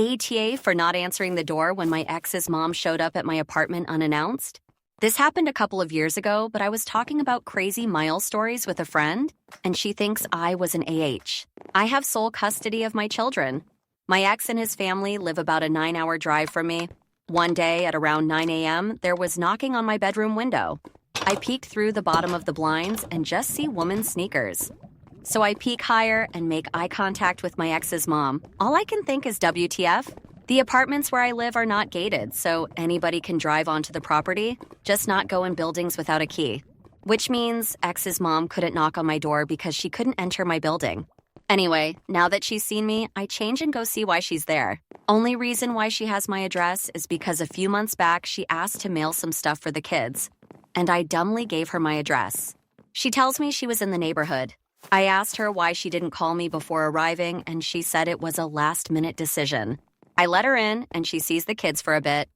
ATA for not answering the door when my ex's mom showed up at my apartment unannounced. This happened a couple of years ago, but I was talking about crazy mile stories with a friend, and she thinks I was an AH. I have sole custody of my children. My ex and his family live about a 9-hour drive from me. One day at around 9 a.m., there was knocking on my bedroom window. I peeked through the bottom of the blinds and just see women's sneakers. So I peek higher and make eye contact with my ex's mom. All I can think is WTF. The apartments where I live are not gated, so anybody can drive onto the property, just not go in buildings without a key. Which means ex's mom couldn't knock on my door because she couldn't enter my building. Anyway, now that she's seen me, I change and go see why she's there. Only reason why she has my address is because a few months back she asked to mail some stuff for the kids, and I dumbly gave her my address. She tells me she was in the neighborhood. I asked her why she didn't call me before arriving, and she said it was a last-minute decision. I let her in, and she sees the kids for a bit.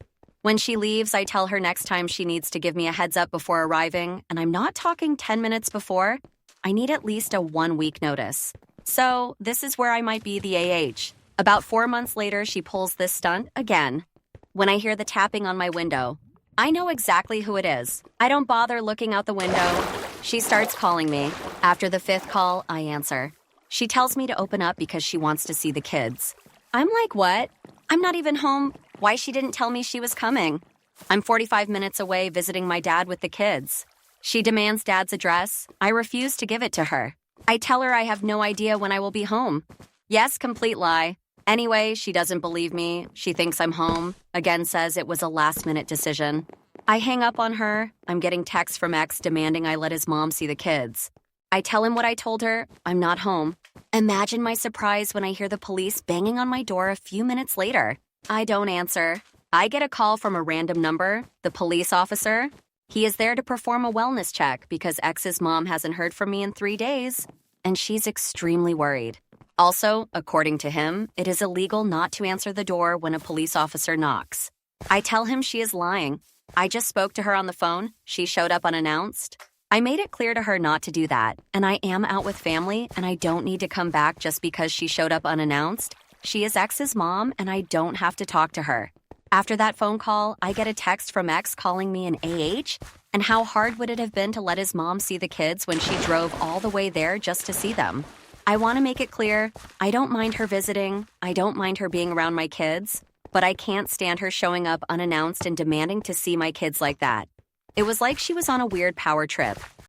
When she leaves, I tell her next time she needs to give me a heads up before arriving, and I'm not talking 10 minutes before. I need at least a 1-week notice. So this is where I might be the AH. About 4 months later, she pulls this stunt again. When I hear the tapping on my window, I know exactly who it is. I don't bother looking out the window. She starts calling me. After the 5th call, I answer. She tells me to open up because she wants to see the kids. I'm like, what? I'm not even home. Why she didn't tell me she was coming? I'm 45 minutes away visiting my dad with the kids. She demands dad's address. I refuse to give it to her. I tell her I have no idea when I will be home. Yes, complete lie. Anyway, she doesn't believe me. She thinks I'm home. Again says it was a last-minute decision. I hang up on her. I'm getting texts from ex demanding I let his mom see the kids. I tell him what I told her. I'm not home. Imagine my surprise when I hear the police banging on my door a few minutes later. I don't answer. I get a call from a random number, the police officer. He is there to perform a wellness check because ex's mom hasn't heard from me in 3 days, and she's extremely worried. Also, according to him, it is illegal not to answer the door when a police officer knocks. I tell him she is lying. I just spoke to her on the phone. She showed up unannounced. I made it clear to her not to do that, and I am out with family, and I don't need to come back just because she showed up unannounced. She is ex's mom, and I don't have to talk to her. After that phone call, I get a text from ex calling me an AH, and how hard would it have been to let his mom see the kids when she drove all the way there just to see them? I want to make it clear, I don't mind her visiting, I don't mind her being around my kids, but I can't stand her showing up unannounced and demanding to see my kids like that. It was like she was on a weird power trip.